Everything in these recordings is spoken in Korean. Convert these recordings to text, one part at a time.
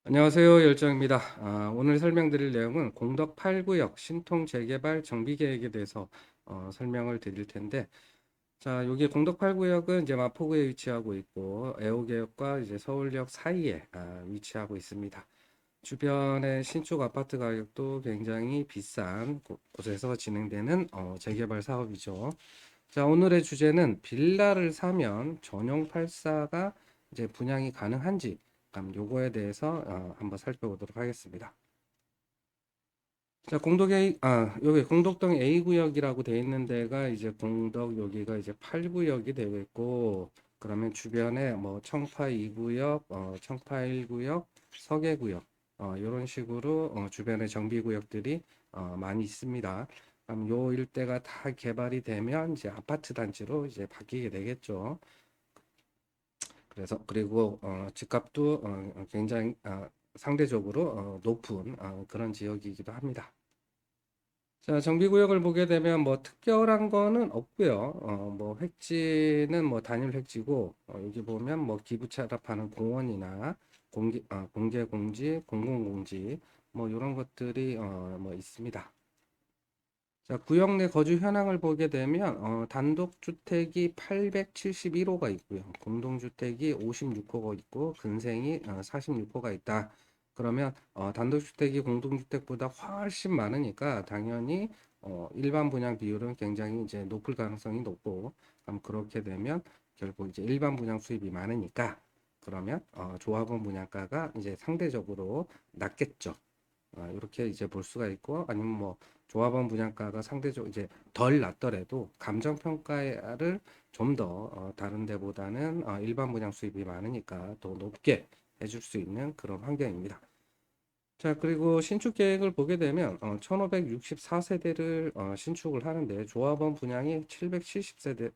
안녕하세요. 열정입니다. 오늘 설명드릴 내용은 공덕 8구역 신통 재개발 정비 계획에 대해서 설명을 드릴 텐데, 자, 여기 공덕 8구역은 이제 마포구에 위치하고 있고, 애호개역과 이제 서울역 사이에 위치하고 있습니다. 주변의 신축 아파트 가격도 굉장히 비싼 곳에서 진행되는 재개발 사업이죠. 자, 오늘의 주제는 빌라를 사면 전용 8사가 이제 분양이 가능한지, 요거에 대해서 한번 살펴보도록 하겠습니다. 자, 여기 공덕동 A구역이라고 되어 있는 데가 이제 공덕 여기가 이제 8구역이 되어 있고, 그러면 주변에 뭐 청파 2구역, 청파 1구역, 서계구역, 이런 식으로 주변에 정비구역들이 많이 있습니다. 그럼 요 일대가 다 개발이 되면 이제 아파트 단지로 이제 바뀌게 되겠죠. 그래서 그리고 집값도 굉장히 상대적으로 높은 그런 지역이기도 합니다. 자, 정비구역을 보게 되면 뭐 특별한 거는 없고요. 뭐 획지는 뭐 단일 획지고 여기 보면 뭐 기부 차납하는 공원이나 공개 공지, 공공 공지 뭐 이런 것들이 뭐 있습니다. 자, 구역 내 거주 현황을 보게 되면 단독주택이 871호가 있고요. 공동주택이 56호가 있고 근생이 46호가 있다. 그러면 단독주택이 공동주택보다 훨씬 많으니까 당연히 일반 분양 비율은 굉장히 이제 높을 가능성이 높고 그렇게 되면 결국 이제 일반 분양 수입이 많으니까 그러면 조합원 분양가가 이제 상대적으로 낮겠죠. 이렇게 이제 볼 수가 있고 아니면 뭐 조합원 분양가가 상대적으로 이제 덜 낮더라도 감정평가를 좀 더 다른 데보다는 일반 분양 수입이 많으니까 더 높게 해줄 수 있는 그런 환경입니다. 자, 그리고 신축 계획을 보게 되면 1564세대를 신축을 하는데 조합원 분양이 770세대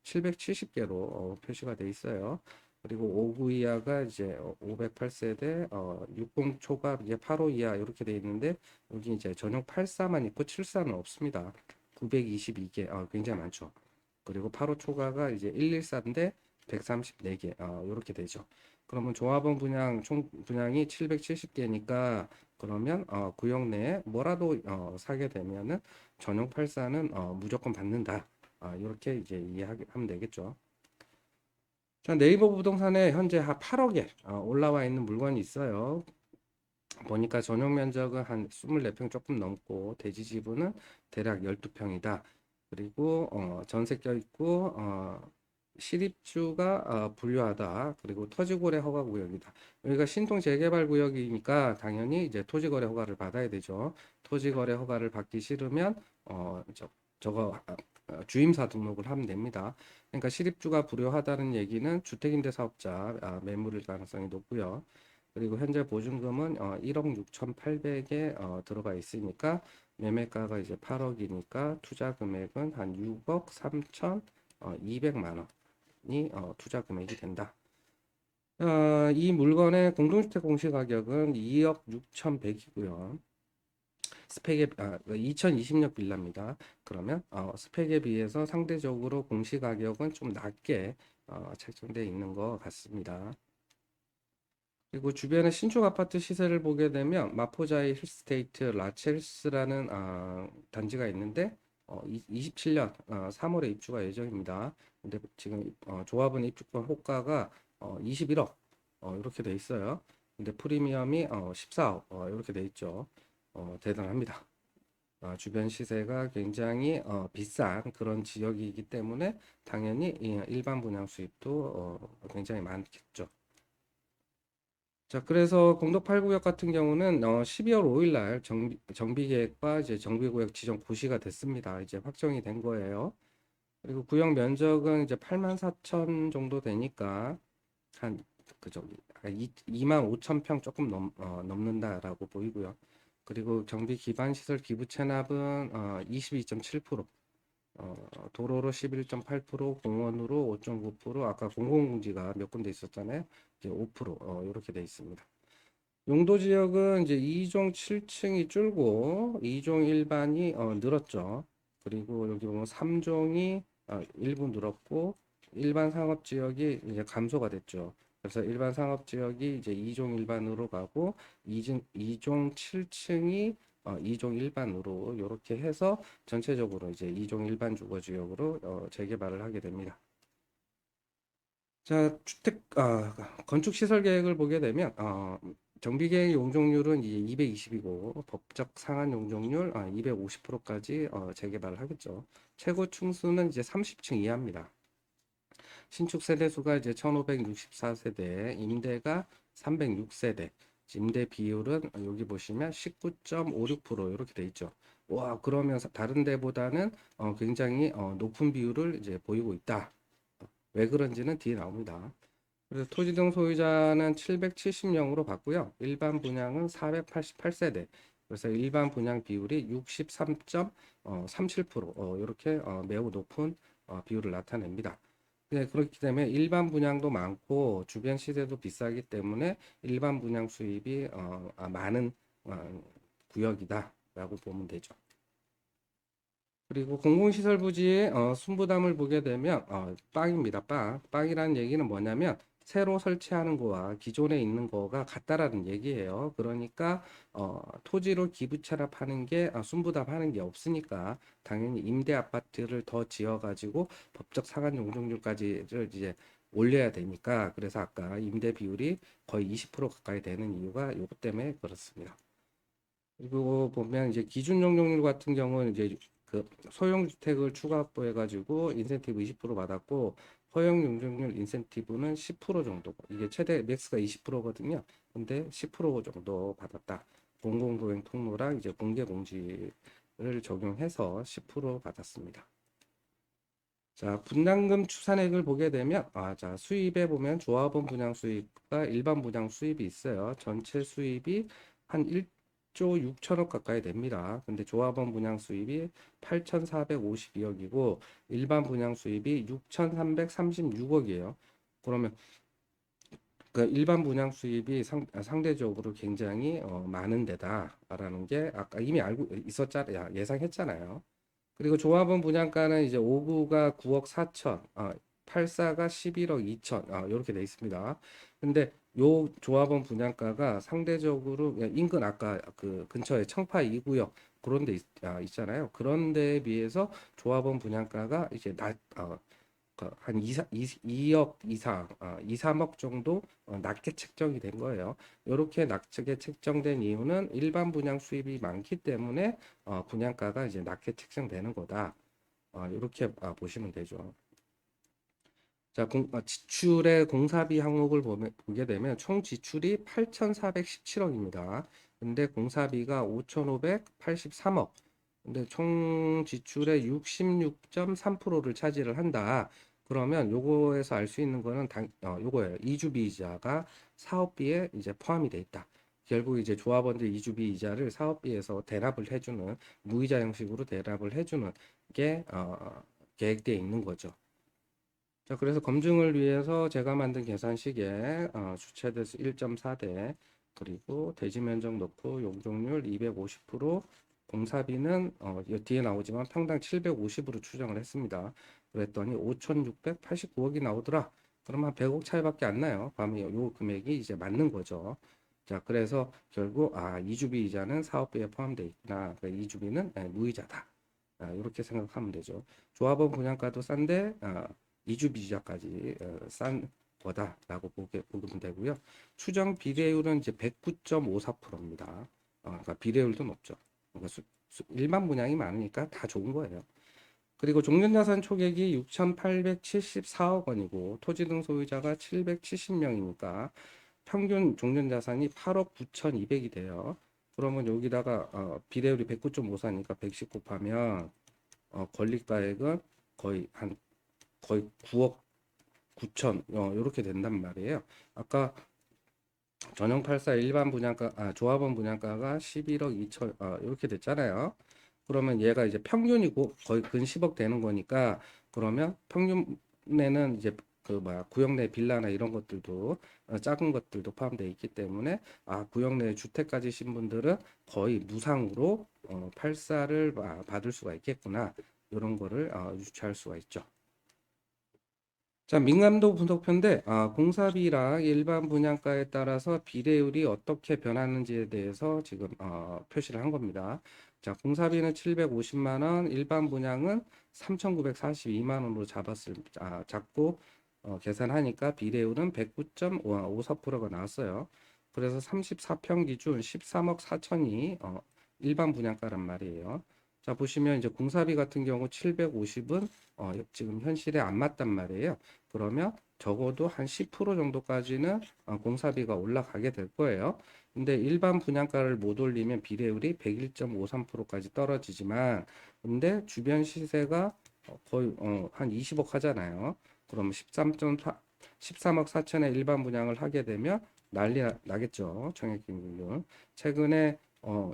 770개로 표시가 돼 있어요. 그리고 5구 이하가 이제 508세대, 60 초과 이제 85 이하 이렇게 돼 있는데 여기 이제 전용 84만 있고 74는 없습니다. 922개, 굉장히 많죠. 그리고 85 초과가 이제 114인데 134개, 이렇게 되죠. 그러면 조합원 분양 총 분양이 770개니까 그러면 구역 내에 뭐라도 사게 되면은 전용 84는 무조건 받는다. 이렇게 이제 이해하면 되겠죠. 자, 네이버 부동산에 현재 한 8억에 올라와 있는 물건이 있어요. 보니까 전용 면적은 한 24평 조금 넘고 대지 지분은 대략 12평이다. 그리고 전세 껴 있고 실입주가 분류하다. 그리고 토지거래 허가 구역이다. 여기가 신통 재개발 구역이니까 당연히 이제 토지거래 허가를 받아야 되죠. 토지거래 허가를 받기 싫으면 저거 주임사 등록을 하면 됩니다. 그러니까 실입주가 불효하다는 얘기는 주택임대 사업자 매물일 가능성이 높고요. 그리고 현재 보증금은 1억 6,800에 들어가 있으니까 매매가가 이제 8억이니까 투자 금액은 한 6억 3,200만 원이 투자 금액이 된다. 이 물건의 공동주택 공시가격은 2억 6,100이고요. 스펙에 2020년 빌라입니다. 그러면 스펙에 비해서 상대적으로 공시가격은 좀 낮게 책정되어 있는 것 같습니다. 그리고 주변의 신축 아파트 시세를 보게 되면 마포자이 힐스테이트 라첼스라는 단지가 있는데 27년 3월에 입주가 예정입니다. 근데 지금 조합원 입주권 호가가 21억 이렇게 돼 있어요. 근데 프리미엄이 14억 이렇게 돼 있죠. 대단합니다. 주변 시세가 굉장히 비싼 그런 지역이기 때문에 당연히 일반 분양 수입도 굉장히 많겠죠. 자, 그래서 공덕 8구역 같은 경우는 12월 5일 날 정비계획과 이제 정비구역 지정 고시가 됐습니다. 이제 확정이 된 거예요. 그리고 구역 면적은 이제 8만 4천 정도 되니까 한 그저 2만 5천 평 조금 넘는다라고 보이고요. 그리고 정비 기반 시설 기부 체납은 22.7%, 도로로 11.8%, 공원으로 5.9%, 아까 공공공지가 몇 군데 있었잖아요. 이제 5% 이렇게 돼 있습니다. 용도 지역은 이제 2종 7층이 줄고 2종 일반이 늘었죠. 그리고 여기 보면 3종이 일부 늘었고 일반 상업 지역이 이제 감소가 됐죠. 그래서 일반 상업지역이 이제 2종 일반으로 가고 2종 7층이 2종 일반으로 이렇게 해서 전체적으로 이제 2종 일반 주거지역으로 재개발을 하게 됩니다. 자, 건축 시설 계획을 보게 되면 정비 계획 용적률은 이제 220이고 법적 상한 용적률 250%까지 재개발을 하겠죠. 최고 층수는 이제 30층 이하입니다. 신축 세대 수가 이제 1564세대, 임대가 306세대. 임대 비율은 여기 보시면 19.56% 이렇게 돼 있죠. 와, 그러면 다른 데보다는 굉장히 높은 비율을 이제 보이고 있다. 왜 그런지는 뒤에 나옵니다. 그래서 토지 등 소유자는 770명으로 봤고요. 일반 분양은 488세대. 그래서 일반 분양 비율이 63.37% 이렇게 매우 높은 비율을 나타냅니다. 네, 그렇기 때문에 일반 분양도 많고 주변 시세도 비싸기 때문에 일반 분양 수입이 많은 구역이다라고 보면 되죠. 그리고 공공시설 부지의 순부담을 보게 되면 빵입니다. 빵. 빵이라는 얘기는 뭐냐면 새로 설치하는 거와 기존에 있는 거가 같다라는 얘기예요. 그러니까 토지로 기부 체납하는 게 순부담하는 게 없으니까 당연히 임대 아파트를 더 지어가지고 법적 상한 용적률까지를 이제 올려야 되니까 그래서 아까 임대 비율이 거의 20% 가까이 되는 이유가 요것 때문에 그렇습니다. 그리고 보면 이제 기준 용적률 같은 경우는 이제 그 소형 주택을 추가 확보해가지고 인센티브 20% 받았고 허용 용적률 인센티브는 10% 정도. 이게 최대 맥스가 20%거든요. 근데 10% 정도 받았다. 공공도행 통로랑 이제 공개 공지를 적용해서 10% 받았습니다. 자, 분담금 추산액을 보게 되면, 자, 수입에 보면 조합원 분양 수입과 일반 분양 수입이 있어요. 전체 수입이 한 1조 6천억 가까이 됩니다. 근데 조합원 분양 수입이 8,452억이고, 일반 분양 수입이 6,336억이에요. 그러면 그 일반 분양 수입이 상대적으로 굉장히 많은 데다라는 게 아까 이미 알고 있었잖아요. 예상했잖아요. 그리고 조합원 분양가는 이제 5구가 9억 4천, 84가 11억 2천, 이렇게 돼 있습니다. 근데 요 조합원 분양가가 상대적으로 그냥 인근 아까 그 근처에 청파 2구역 그런 데 있잖아요. 그런 데에 비해서 조합원 분양가가 이제 한 2억 이상, 2, 3억 정도 낮게 책정이 된 거예요. 이렇게 낮게 책정된 이유는 일반 분양 수입이 많기 때문에 분양가가 이제 낮게 책정되는 거다. 이렇게 보시면 되죠. 자, 지출의 공사비 항목을 보게 되면 총 지출이 8,417억입니다. 근데 공사비가 5,583억. 근데 총 지출의 66.3%를 차지를 한다. 그러면 요거에서 알 수 있는 거는 요거예요. 이주비 이자가 사업비에 이제 포함이 돼 있다. 결국 이제 조합원들 이주비 이자를 사업비에서 대납을 해주는 무이자 형식으로 대납을 해주는 게 계획되어 있는 거죠. 자, 그래서 검증을 위해서 제가 만든 계산식에 주체대수 1.4대 그리고 대지 면적 넣고 용적률 250% 공사비는 뒤에 나오지만 평당 750으로 추정을 했습니다. 그랬더니 5,689억이 나오더라. 그러면 100억 차이밖에 안 나요. 그러면 요 금액이 이제 맞는 거죠. 자, 그래서 결국 이주비 이자는 사업비에 포함되어 있구나. 그러니까 이주비는 무이자다. 이렇게 생각하면 되죠. 조합원 분양가도 싼데 이주 비자까지 싼 거다라고 보면 되고요. 추정 비례율은 이제 109.54%입니다. 그러니까 비례율도 높죠. 그러니까 일반 분양이 많으니까 다 좋은 거예요. 그리고 종전자산 초객이 6,874억 원이고 토지 등 소유자가 770명이니까 평균 종전자산이 8억 9,200이 돼요. 그러면 여기다가 비례율이 109.54니까 110 곱하면 권리가액은 거의 9억 9천 이렇게 된단 말이에요. 아까 전용 84 일반 분양가 조합원 분양가가 11억 2천 이렇게 됐잖아요. 그러면 얘가 이제 평균이고 거의 근 10억 되는 거니까 그러면 평균에는 이제 그 뭐야 구역 내 빌라나 이런 것들도 작은 것들도 포함되어 있기 때문에 구역 내 주택 가지신 분들은 거의 무상으로 84를 받을 수가 있겠구나 이런 거를 유추할 수가 있죠. 자, 민감도 분석표인데, 공사비랑 일반 분양가에 따라서 비례율이 어떻게 변하는지에 대해서 지금 표시를 한 겁니다. 자, 공사비는 750만 원, 일반 분양은 3,942만 원으로 잡고 계산하니까 비례율은 109.54%가 나왔어요. 그래서 34평 기준 13억 4천이 일반 분양가란 말이에요. 자, 보시면 이제 공사비 같은 경우 750은 지금 현실에 안 맞단 말이에요. 그러면 적어도 한 10% 정도까지는 공사비가 올라가게 될 거예요. 근데 일반 분양가를 못 올리면 비례율이 101.53%까지 떨어지지만, 근데 주변 시세가 거의 한 20억 하잖아요. 그럼 13억 4천에 일반 분양을 하게 되면 나겠죠. 청약갱률. 최근에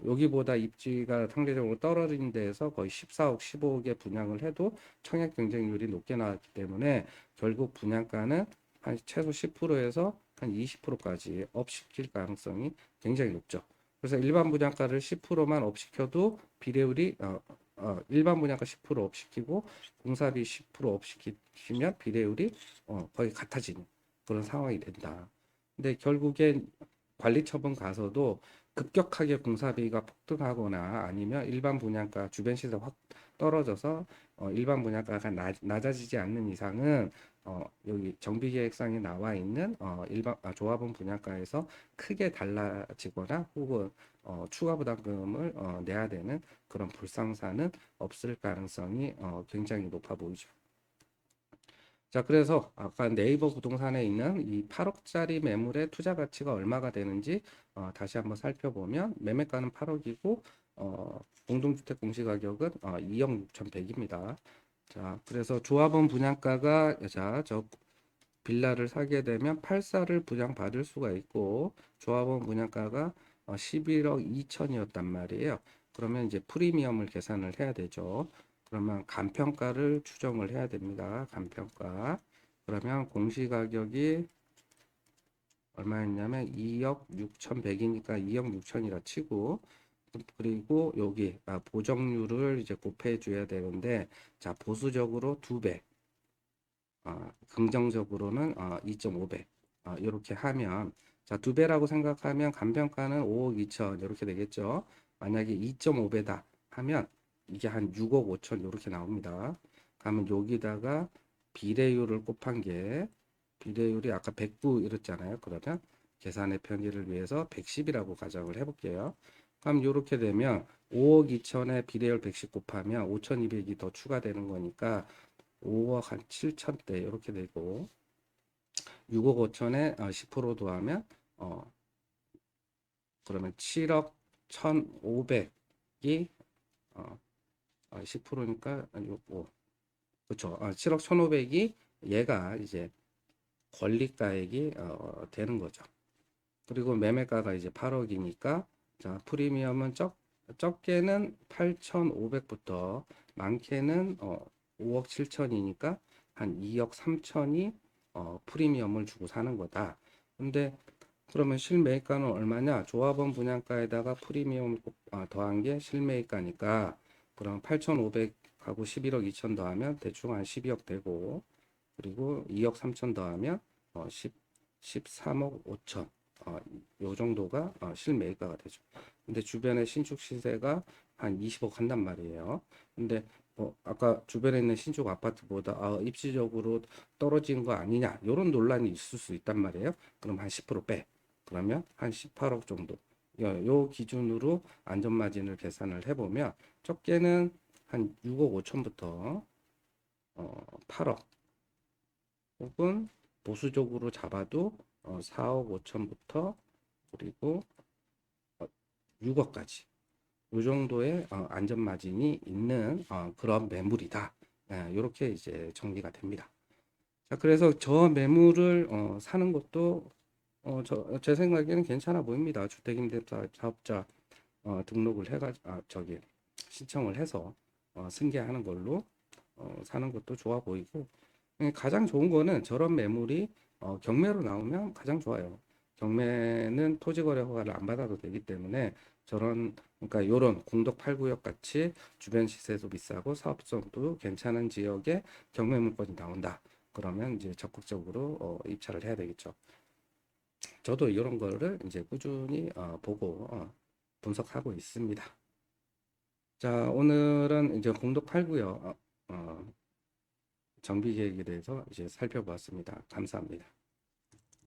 여기보다 입지가 상대적으로 떨어진 데에서 거의 14억, 15억에 분양을 해도 청약 경쟁률이 높게 나왔기 때문에 결국 분양가는 한 최소 10%에서 한 20%까지 업시킬 가능성이 굉장히 높죠. 그래서 일반 분양가를 10%만 업시켜도 비례율이 일반 분양가 10% 업시키고 공사비 10% 업시키면 비례율이 거의 같아지는 그런 상황이 된다. 근데 결국엔 관리처분 가서도 급격하게 공사비가 폭등하거나 아니면 일반 분양가 주변 시세 확 떨어져서 일반 분양가가 낮아지지 않는 이상은 여기 정비계획상에 나와 있는 조합원 분양가에서 크게 달라지거나 혹은 추가 부담금을 내야 되는 그런 불상사는 없을 가능성이 굉장히 높아 보이죠. 자, 그래서 아까 네이버 부동산에 있는 이 8억짜리 매물의 투자 가치가 얼마가 되는지 다시 한번 살펴보면 매매가는 8억이고 공동주택 공시가격은 2억 6,100입니다. 자, 그래서 조합원 분양가가 저 빌라를 사게 되면 8사를 분양받을 수가 있고 조합원 분양가가 11억 2천이었단 말이에요. 그러면 이제 프리미엄을 계산을 해야 되죠. 그러면 간평가를 추정을 해야 됩니다. 간평가. 그러면 공시가격이 얼마였냐면 2억 6,100이니까 2억 6천이라 치고 그리고 여기 보정률을 이제 곱해 줘야 되는데 자 보수적으로 2배 긍정적으로는 2.5배 이렇게 하면 자 2배라고 생각하면 간평가는 5억 2천 이렇게 되겠죠. 만약에 2.5배다 하면 이게 한 6억 5천 이렇게 나옵니다. 그러면 여기다가 비례율을 곱한 게 비례율이 아까 109 이랬잖아요. 그러면 계산의 편의를 위해서 110이라고 가정을 해볼게요. 그럼 이렇게 되면 5억 2천에 비례율 110 곱하면 5,200이 더 추가되는 거니까 5억 한 7천대 이렇게 되고 6억 5천에 10% 더하면 그러면 7억 1,500이 10%니까 그렇죠. 7억 1,500이 얘가 이제 권리가액이 되는 거죠. 그리고 매매가가 이제 8억이니까 자 프리미엄은 적게는 8,500부터 많게는 5억 7천이니까 한 2억 3천이 프리미엄을 주고 사는 거다. 근데 그러면 실매입가는 얼마냐? 조합원 분양가에다가 프리미엄 더한 게 실매입가니까 그럼 8,500하고 11억 2천 더하면 대충 한 12억 되고 그리고 2억 3천 더하면 13억 5천 요 정도가 실매입가가 되죠. 근데 주변에 신축 시세가 한 20억 한단 말이에요. 근데 아까 주변에 있는 신축 아파트보다 입지적으로 떨어진 거 아니냐 이런 논란이 있을 수 있단 말이에요. 그럼 한 10% 빼. 그러면 한 18억 정도. 요 기준으로 안전마진을 계산을 해보면 적게는 한 6억 5천부터 8억 혹은 보수적으로 잡아도 4억 5천부터 그리고 6억까지 이 정도의 안전마진이 있는 그런 매물이다. 이렇게 이제 정리가 됩니다. 자, 그래서 저 매물을 사는 것도 제 생각에는 괜찮아 보입니다. 주택임대차 사업자 등록을 신청을 해서 승계하는 걸로 사는 것도 좋아 보이고 가장 좋은 거는 저런 매물이 경매로 나오면 가장 좋아요. 경매는 토지거래 허가를 안 받아도 되기 때문에 그러니까 요런 공덕 8구역 같이 주변 시세도 비싸고 사업성도 괜찮은 지역에 경매 물건이 나온다. 그러면 이제 적극적으로 입찰을 해야 되겠죠. 저도 이런 거를 이제 꾸준히 보고 분석하고 있습니다. 자, 오늘은 이제 공독 8구역 정비 계획에 대해서 이제 살펴보았습니다. 감사합니다.